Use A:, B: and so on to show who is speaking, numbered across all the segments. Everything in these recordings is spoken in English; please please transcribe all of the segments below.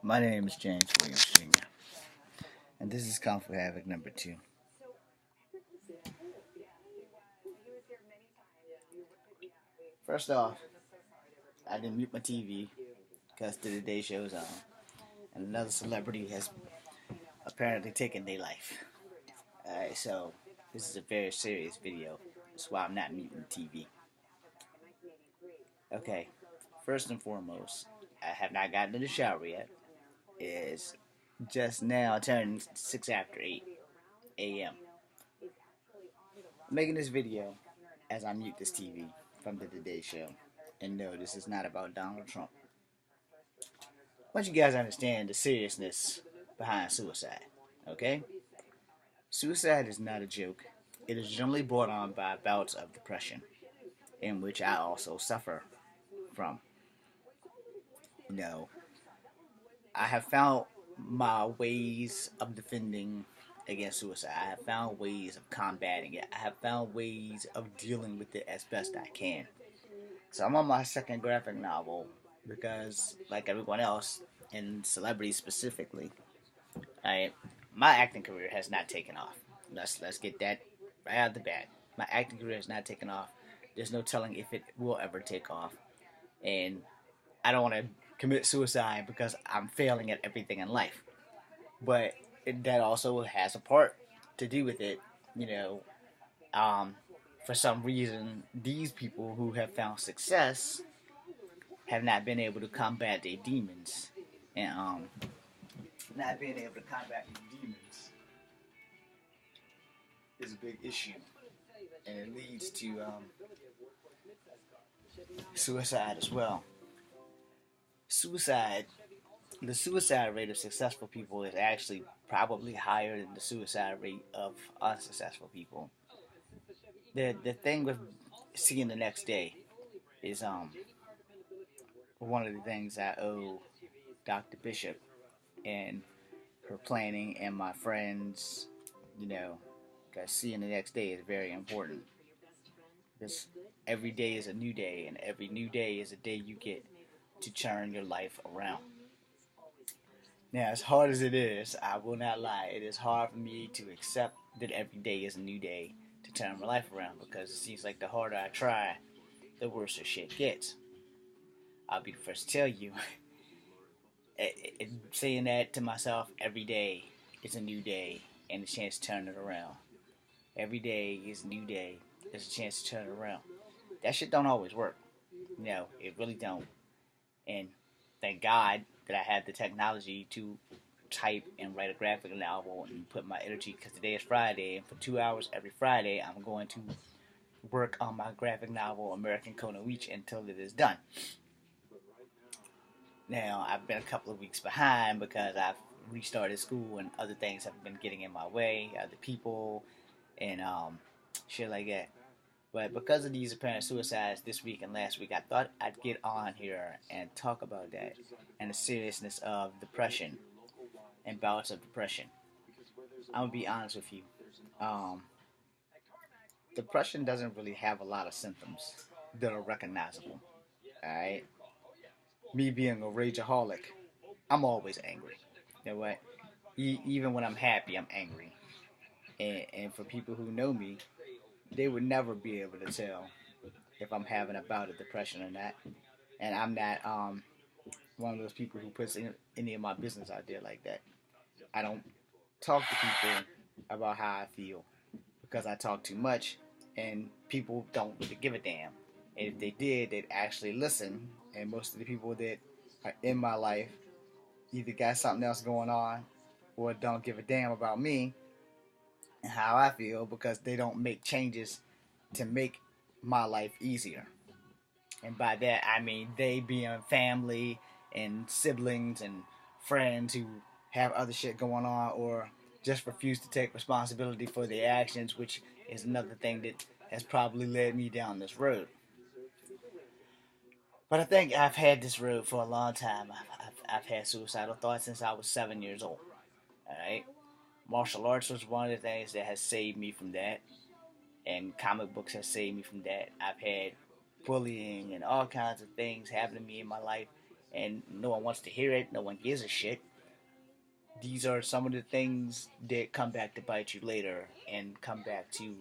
A: My name is James Williams Jr., and this is Kung Fu Havoc number 2. First off, I didn't mute my TV because the Today Show is on, and another celebrity has apparently taken their life. Alright, so this is a very serious video. That's why I'm not muting the TV. Okay, first and foremost, I have not gotten to the shower yet. It's just now turning 6 after 8 a.m. I'm making this video as I mute this TV from the Today Show. And no, this is not about Donald Trump. I want you guys to understand the seriousness behind suicide, okay? Suicide is not a joke. It is generally brought on by bouts of depression, in which I also suffer from. You know, I have found my ways of defending against suicide. I have found ways of combating it. I have found ways of dealing with it as best I can. So I'm on my second graphic novel because, like everyone else, and celebrities specifically, my acting career has not taken off. Let's get that right out of the bat. My acting career has not taken off. There's no telling if it will ever take off, and I don't want to commit suicide because I'm failing at everything in life. But that also has a part to do with it. You know, um, for some reason, these people who have found success have not been able to combat their demons, and not being able to combat these demons is a big issue, and it leads to suicide as well. Suicide, the suicide rate of successful people is actually probably higher than the suicide rate of unsuccessful people. The thing with seeing the next day is one of the things I owe Dr. Bishop and her planning and my friends, you know, because seeing the next day is very important. Because every day is a new day, and every new day is a day you get to turn your life around. Now, as hard as it is, I will not lie, it is hard for me to accept that every day is a new day to turn my life around because it seems like the harder I try, the worse the shit gets. I'll be the first to tell you, saying that to myself every day is a new day and a chance to turn it around. Every day is a new day, there's a chance to turn it around. That shit don't always work. You know, it really don't. And thank God that I have the technology to type and write a graphic novel and put my energy, because today is Friday, and for 2 hours every Friday, I'm going to work on my graphic novel, American Kona Weech, until it is done. Now, I've been a couple of weeks behind because I've restarted school and other things have been getting in my way, other people, and shit like that. But because of these apparent suicides this week and last week, I thought I'd get on here and talk about that and the seriousness of depression and bouts of depression. I'm gonna be honest with you. Um, Depression doesn't really have a lot of symptoms that are recognizable. Alright? Me being a rageaholic, I'm always angry. You know what? Even when I'm happy, I'm angry. And for people who know me, they would never be able to tell if I'm having a bout of depression or not. And I'm not one of those people who puts any of my business out there like that. I don't talk to people about how I feel because I talk too much and people don't really give a damn. And if they did, they'd actually listen. And most of the people that are in my life either got something else going on or don't give a damn about me and how I feel because they don't make changes to make my life easier. And by that, I mean they being family and siblings and friends who have other shit going on or just refuse to take responsibility for their actions, which is another thing that has probably led me down this road. But I think I've had this road for a long time. I've had suicidal thoughts since I was 7 years old. Alright? Martial arts was one of the things that has saved me from that. And comic books have saved me from that. I've had bullying and all kinds of things happen to me in my life. and no one wants to hear it. No one gives a shit. These are some of the things that come back to bite you later and come back to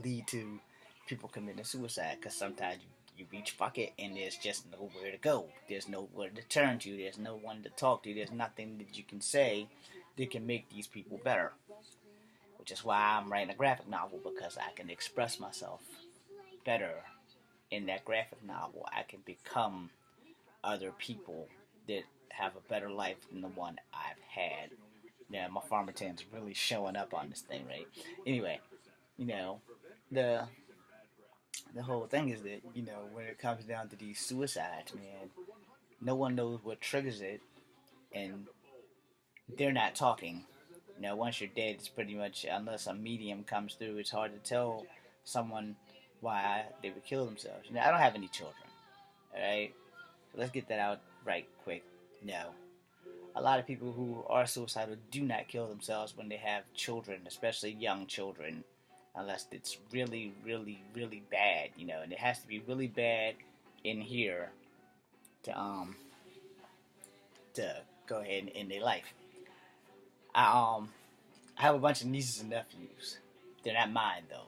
A: lead to people committing suicide, because sometimes you reach fuck it and there's just nowhere to go. There's nowhere to turn to. There's no one to talk to. There's nothing that you can say that can make these people better. Which is why I'm writing a graphic novel, because I can express myself better in that graphic novel. I can become other people that have a better life than the one I've had. Yeah, my farmer tan's really showing up on this thing, right? Anyway, you know, the the whole thing is that, when it comes down to these suicides, man, no one knows what triggers it, and they're not talking. Once you're dead, it's pretty much, unless a medium comes through, it's hard to tell someone why they would kill themselves. I don't have any children, alright? So let's get that out right quick. No. A lot of people who are suicidal do not kill themselves when they have children, especially young children, unless it's really, really, really bad, and it has to be really bad in here to go ahead and end their life. I have a bunch of nieces and nephews. They're not mine though.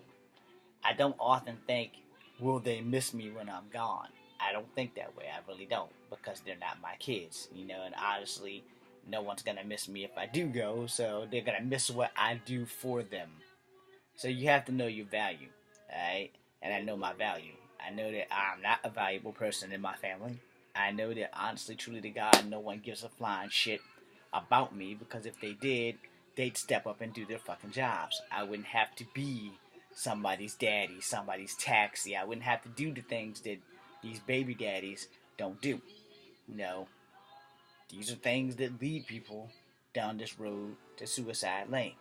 A: I don't often think, will they miss me when I'm gone? I don't think that way. I really don't, because they're not my kids, and honestly, no one's gonna miss me if I do go, so they're gonna miss what I do for them. So you have to know your value, alright? And I know my value. I know that I'm not a valuable person in my family. I know that honestly, truly to God, no one gives a flying shit about me, because if they did, they'd step up and do their fucking jobs. I wouldn't have to be somebody's daddy, somebody's taxi. I wouldn't have to do the things that these baby daddies don't do. You know, these are things that lead people down this road to suicide lane.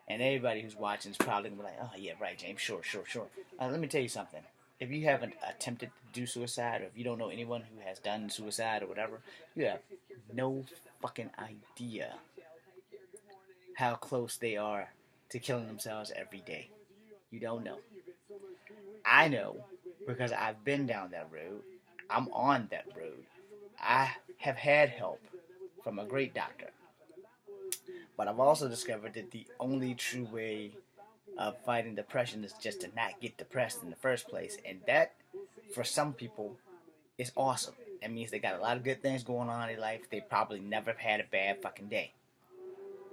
A: And everybody who's watching is probably gonna be like, "Oh yeah, right, James. Sure, sure, sure." Let me tell you something. If you haven't attempted to do suicide, or if you don't know anyone who has done suicide or whatever, you have no fucking idea how close they are to killing themselves every day. You don't know. I know, because I've been down that road. I'm on that road. I have had help from a great doctor. But I've also discovered that the only true way of fighting depression is just to not get depressed in the first place. And that, for some people, is awesome. That means they got a lot of good things going on in their life. They probably never have had a bad fucking day.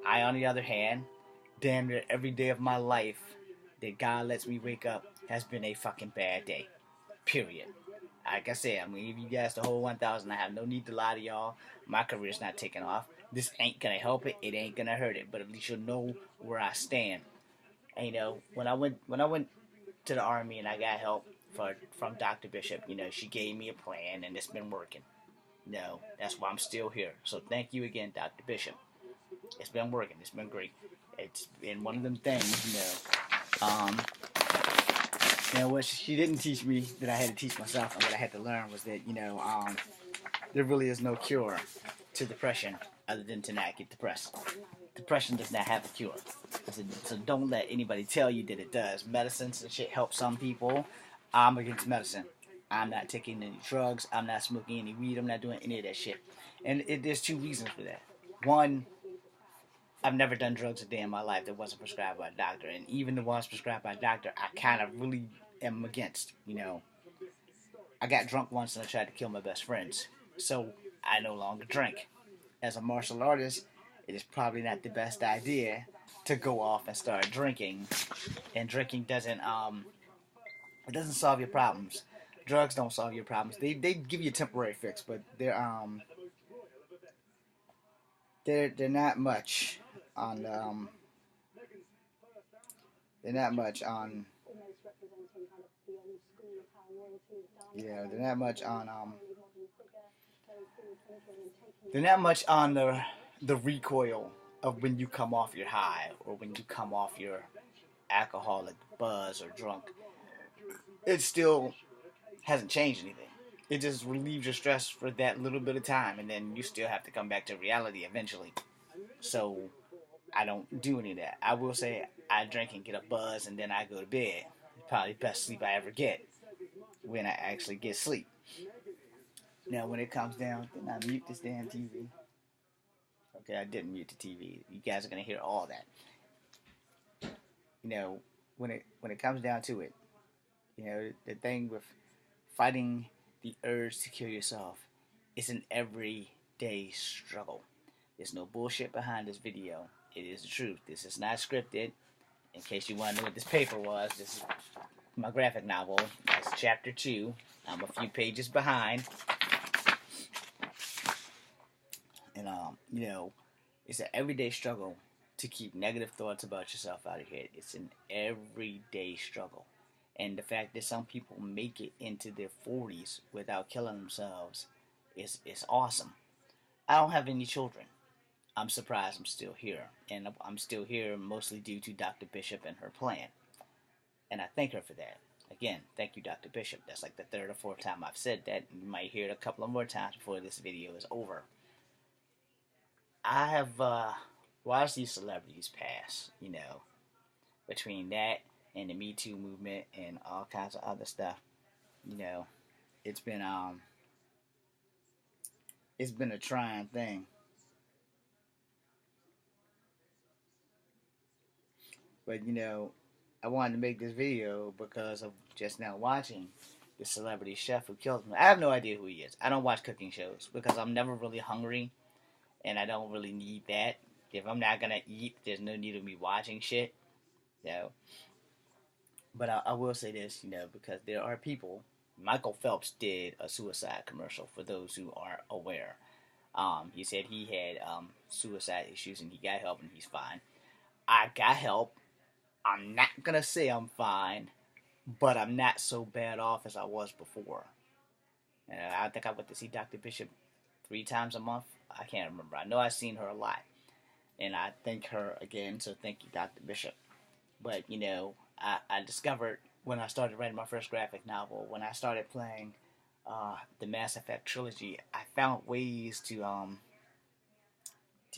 A: I, on the other hand, damn near every day of my life that God lets me wake up has been a fucking bad day. Period. Like I said, I'm gonna give you guys the whole 1,000. I have no need to lie to y'all. My career's not taking off. This ain't gonna help it. It ain't gonna hurt it. But at least you'll know where I stand. And, when I went to the army and I got help from Dr. Bishop, she gave me a plan and it's been working. That's why I'm still here. So thank you again, Dr. Bishop. It's been working. It's been great. It's been one of them things, what she didn't teach me that I had to teach myself, and what I had to learn was that, there really is no cure to depression other than to not get depressed. Depression does not have a cure. So don't let anybody tell you that it does. Medicines and shit help some people. I'm against medicine. I'm not taking any drugs. I'm not smoking any weed. I'm not doing any of that shit. And there's two reasons for that. One, I've never done drugs a day in my life that wasn't prescribed by a doctor. And even the ones prescribed by a doctor, I kind of really am against. I got drunk once and I tried to kill my best friends. So I no longer drink. As a martial artist, it is probably not the best idea to go off and start drinking. And drinking it doesn't solve your problems. Drugs don't solve your problems. They give you a temporary fix, but they're not much on they're not much on they're not much on they're not much on the recoil of when you come off your high, or when you come off your alcoholic buzz or drunk. It still hasn't changed anything. It just relieves your stress for that little bit of time, and then you still have to come back to reality eventually. So I don't do any of that. I will say I drink and get a buzz, and then I go to bed. Probably the best sleep I ever get, when I actually get sleep. Now, when it comes down, then I mute this damn TV. Okay, I didn't mute the TV. You guys are gonna hear all that. You know, when it comes down to it, the thing with fighting the urge to kill yourself is an everyday struggle. There's no bullshit behind this video. It is the truth. This is not scripted. In case you want to know what this paper was, this is my graphic novel. That's chapter 2. I'm a few pages behind. And, it's an everyday struggle to keep negative thoughts about yourself out of your head. It's an everyday struggle. And the fact that some people make it into their 40s without killing themselves is awesome. I don't have any children. I'm surprised I'm still here. And I'm still here mostly due to Dr. Bishop and her plan. And I thank her for that. Again, thank you, Dr. Bishop. That's like the third or fourth time I've said that. You might hear it a couple of more times before this video is over. I have watched these celebrities pass, between that and the Me Too movement and all kinds of other stuff. It's been a trying thing. But I wanted to make this video because of just now watching the celebrity chef who killed him. I have no idea who he is. I don't watch cooking shows because I'm never really hungry, and I don't really need that. If I'm not gonna eat, there's no need of me watching shit. But I will say this, because there are people. Michael Phelps did a suicide commercial for those who aren't aware. He said he had suicide issues and he got help and he's fine. I got help. I'm not gonna say I'm fine, but I'm not so bad off as I was before. And I think I went to see Dr. Bishop 3 times a month. I can't remember. I know I've seen her a lot. And I thank her again, so thank you, Dr. Bishop. But, I discovered when I started writing my first graphic novel, when I started playing the Mass Effect trilogy, I found ways to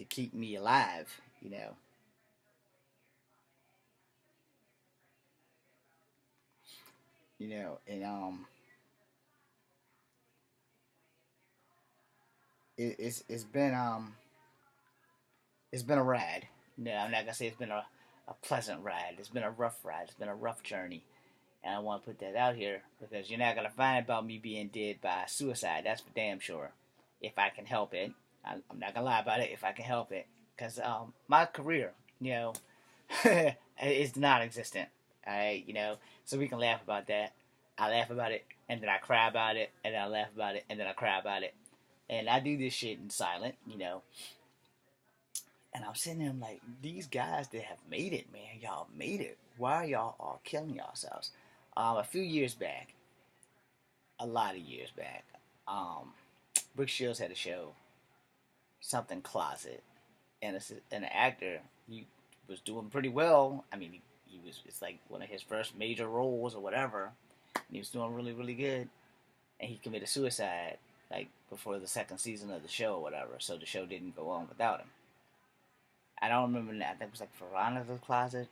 A: keep me alive, and it's been a ride. I'm not gonna say it's been a pleasant ride. It's been a rough ride. It's been a rough journey. And I want to put that out here because you're not going to find about me being dead by suicide. That's for damn sure. If I can help it. I'm not going to lie about it. If I can help it. Because my career, is non-existent. Alright, so we can laugh about that. I laugh about it, and then I cry about it, and then I laugh about it, and then I cry about it. And I do this shit in silent, And I'm sitting there, I'm like, these guys that have made it, man, y'all made it. Why are y'all all killing yourselves? A few years back, a lot of years back, Brooke Shields had a show, something Closet, and an actor, he was doing pretty well. I mean, it's like one of his first major roles or whatever, and he was doing really, really good, and he committed suicide, like, before the second season of the show or whatever, so the show didn't go on without him. I don't remember that. I think it was like Veronica's Closet.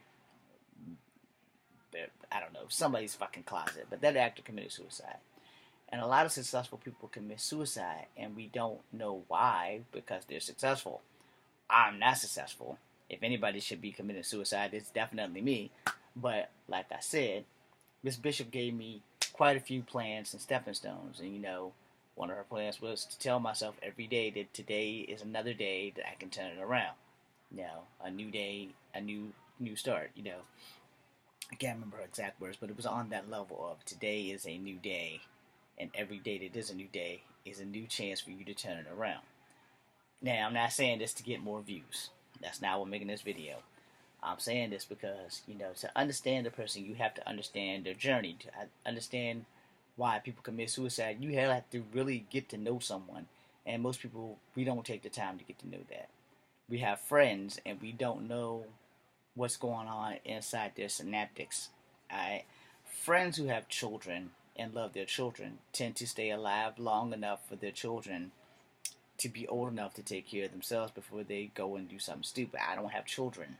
A: I don't know, somebody's fucking closet. But that actor committed suicide. And a lot of successful people commit suicide, and we don't know why because they're successful. I'm not successful. If anybody should be committing suicide, it's definitely me. But like I said, Miss Bishop gave me quite a few plans and stepping stones. And one of her plans was to tell myself every day that today is another day that I can turn it around. A new day, a new start. I can't remember her exact words, but it was on that level of today is a new day, and every day that is a new day is a new chance for you to turn it around. Now, I'm not saying this to get more views. That's not what I'm making this video. I'm saying this because, to understand a person, you have to understand their journey. To understand why people commit suicide, you have to really get to know someone. And most people, we don't take the time to get to know that. We have friends, and we don't know what's going on inside their synaptics. Alright? Friends who have children and love their children tend to stay alive long enough for their children to be old enough to take care of themselves before they go and do something stupid. I don't have children,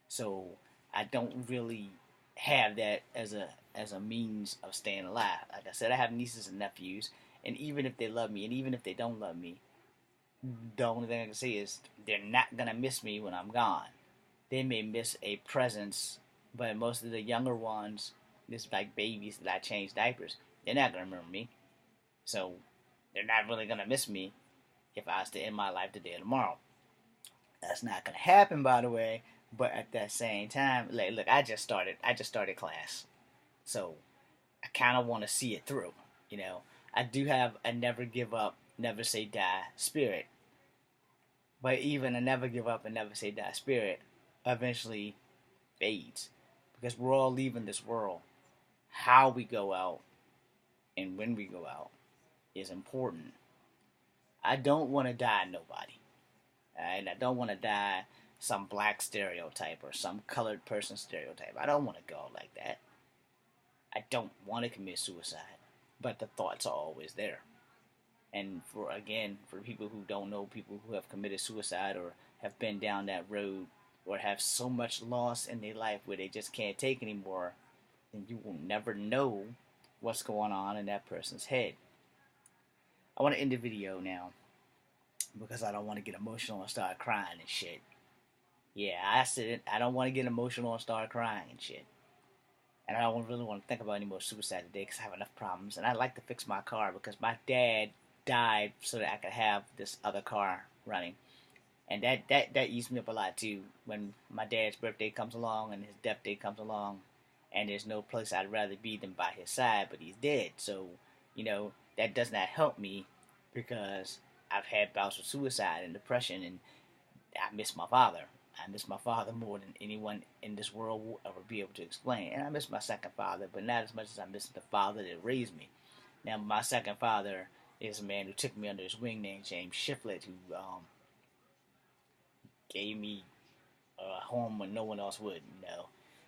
A: so I don't really have that as a means of staying alive. Like I said, I have nieces and nephews, And even if they love me, and even if they don't love me, the only thing I can say is they're not gonna miss me when I'm gone. They may miss a presence, but most of the younger ones, this like babies that I change diapers, they're not gonna remember me. So they're not really gonna miss me if I was to end my life today or tomorrow. That's not gonna happen, by the way. But at that same time, like, look, I just started class, so I kind of want to see it through. You know, I do have a never give up, never say die spirit, but even a never give up and never say die spirit eventually fades because we're all leaving this world. How we go out and when we go out is important. I don't want to die nobody. And I don't want to die some black stereotype or some colored person stereotype. I don't want to go like that. I don't want to commit suicide, but the thoughts are always there. And for people who don't know, people who have committed suicide or have been down that road or have so much loss in their life where they just can't take anymore, then you will never know what's going on in that person's head. I want to end the video now because I don't want to get emotional and start crying and shit. Yeah, I said it. I don't want to get emotional and start crying and shit. And I don't really want to think about any more suicide today because I have enough problems. And I'd like to fix my car because my dad died so that I could have this other car running. And that eased me up a lot too. When my dad's birthday comes along and his death day comes along, and there's no place I'd rather be than by his side, but he's dead. So, that does not help me because I've had bouts of suicide and depression, and I miss my father. I miss my father more than anyone in this world will ever be able to explain. And I miss my second father, but not as much as I miss the father that raised me. Now, my second father is a man who took me under his wing named James Shiflett, who gave me a home when no one else would,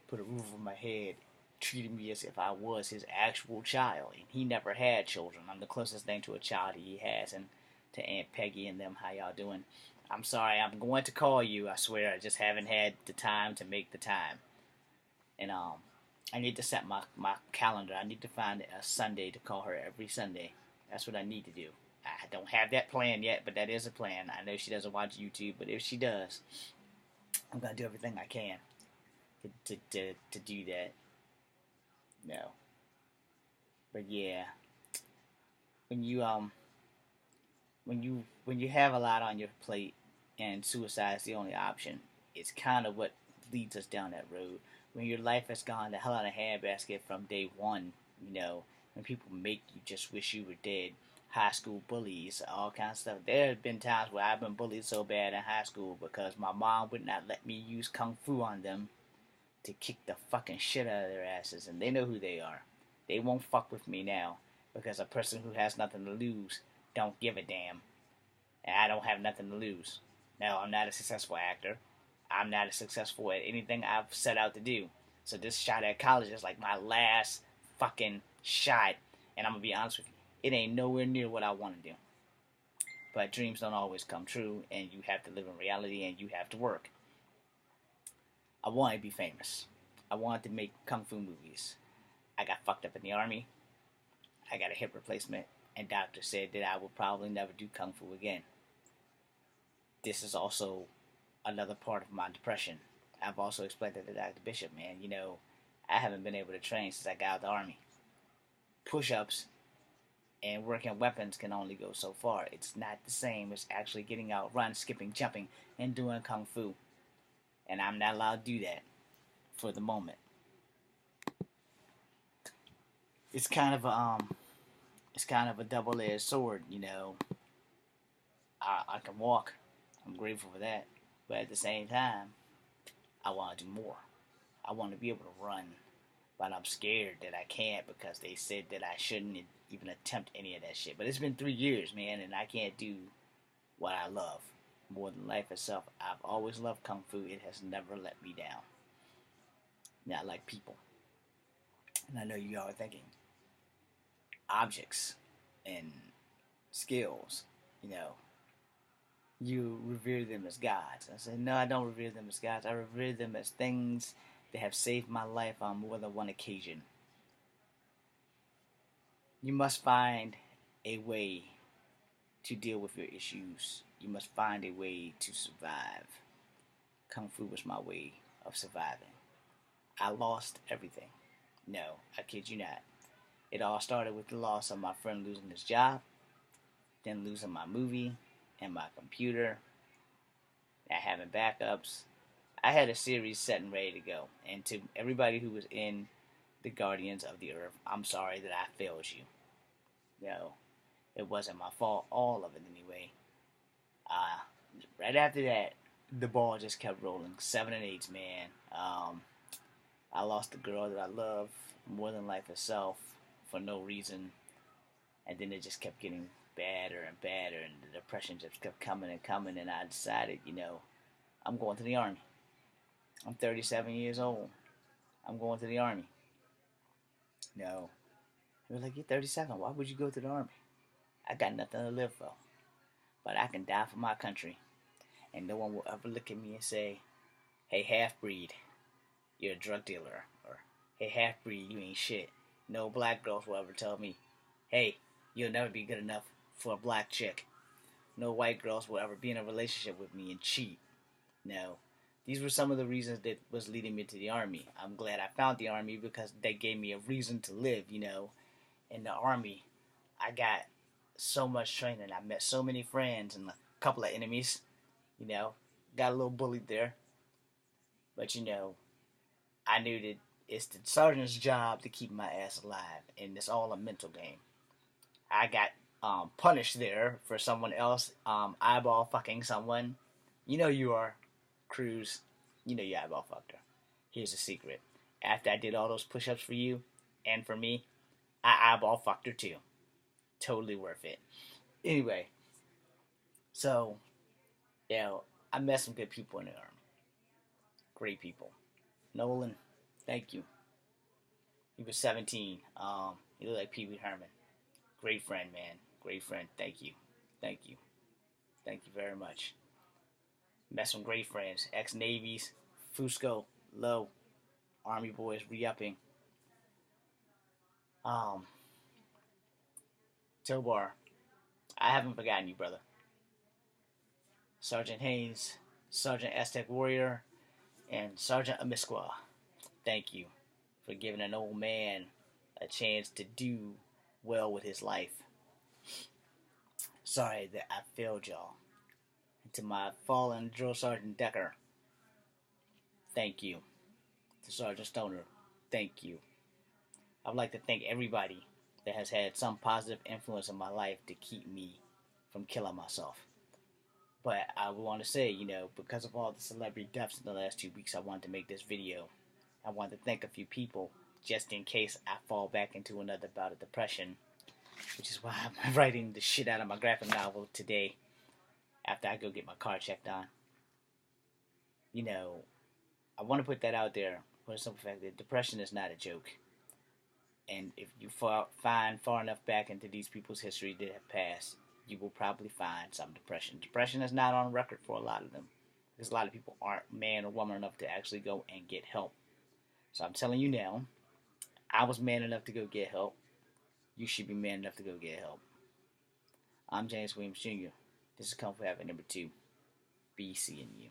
A: put a roof over my head, treated me as if I was his actual child. And he never had children. I'm the closest thing to a child he has. And to Aunt Peggy and them, how y'all doing? I'm sorry, I'm going to call you, I swear. I just haven't had the time to make the time. And I need to set my calendar. I need to find a Sunday to call her every Sunday. That's what I need to do. I don't have that plan yet, but that is a plan. I know she doesn't watch YouTube, but if she does, I'm going to do everything I can to do that. No. But yeah, when you have a lot on your plate and suicide is the only option, it's kind of what leads us down that road. When your life has gone to hell in a handbasket from day one, when people make you just wish you were dead, high school bullies, all kinds of stuff. There have been times where I've been bullied so bad in high school because my mom would not let me use kung fu on them to kick the fucking shit out of their asses, and they know who they are. They won't fuck with me now because a person who has nothing to lose don't give a damn, and I don't have nothing to lose. No, I'm not a successful actor. I'm not as successful at anything I've set out to do. So this shot at college is like my last fucking shot, and I'm gonna be honest with you, it ain't nowhere near what I want to do. But dreams don't always come true, and you have to live in reality, and you have to work. I wanted to be famous. I wanted to make kung fu movies. I got fucked up in the army. I got a hip replacement, and doctor said that I will probably never do kung fu again. This is also another part of my depression. I've also explained that to Dr. Bishop, man. I haven't been able to train since I got out of the army. Push-ups and working weapons can only go so far. It's not the same as actually getting out, run, skipping, jumping, and doing kung fu. And I'm not allowed to do that for the moment. It's kind of a double-edged sword, I can walk. I'm grateful for that. But at the same time, I want to do more. I want to be able to run. But I'm scared that I can't because they said that I shouldn't even attempt any of that shit. But it's been 3 years, man, and I can't do what I love more than life itself. I've always loved kung fu. It has never let me down. Not like people. And I know you all are thinking objects and skills, you revere them as gods. I said, no, I don't revere them as gods. I revere them as things that have saved my life on more than one occasion. You must find a way to deal with your issues. You must find a way to survive. Kung Fu was my way of surviving. I lost everything. No, I kid you not. It all started with the loss of my friend losing his job, then losing my movie and my computer, not having backups. I had a series set and ready to go. And to everybody who was in the Guardians of the Earth, I'm sorry that I failed you. No, it wasn't my fault, all of it anyway. Uh, right after that, the ball just kept rolling. 7 and 8s, man. I lost the girl that I love more than life itself for no reason. And then it just kept getting badder and badder, and the depression just kept coming and coming. And I decided, I'm going to the Army. I'm 37 years old. I'm going to the Army. No. They were like, you're 37. Why would you go to the Army? I got nothing to live for. But I can die for my country. And no one will ever look at me and say, hey, half-breed, you're a drug dealer. Or, hey, half-breed, you ain't shit. No black girls will ever tell me, hey, you'll never be good enough for a black chick. No white girls will ever be in a relationship with me and cheat. No. These were some of the reasons that was leading me to the Army. I'm glad I found the Army because they gave me a reason to live, In the Army, I got so much training. I met so many friends and a couple of enemies, Got a little bullied there. But, I knew that it's the sergeant's job to keep my ass alive. And it's all a mental game. I got punished there for someone else eyeball fucking someone. You are, Cruz. You eyeball fucked her. Here's a secret. After I did all those push-ups for you and for me, I eyeball fucked her too. Totally worth it. Anyway, so, I met some good people in the Army. Great people. Nolan, thank you. He was 17. He looked like Pee Wee Herman. Great friend, man. Great friend. Thank you. Thank you. Thank you very much. Met some great friends. Ex-Navies, Fusco, Low, Army boys re-upping. Tobar, I haven't forgotten you, brother. Sergeant Haynes, Sergeant Aztec Warrior, and Sergeant Amisqua, thank you for giving an old man a chance to do well with his life. Sorry that I failed y'all. And to my fallen Drill Sergeant Decker, thank you. To Sergeant Stoner, thank you. I'd like to thank everybody that has had some positive influence in my life to keep me from killing myself. But I want to say, because of all the celebrity deaths in the last 2 weeks, I wanted to make this video. I wanted to thank a few people just in case I fall back into another bout of depression, which is why I'm writing the shit out of my graphic novel today after I go get my car checked on. I want to put that out there for the simple fact that depression is not a joke. And if you find far enough back into these people's history that have passed, you will probably find some depression. Depression is not on record for a lot of them, because a lot of people aren't man or woman enough to actually go and get help. So I'm telling you now, I was man enough to go get help. You should be man enough to go get help. I'm James Williams Jr. This is Kung Fu Habit number 2. Be seeing you.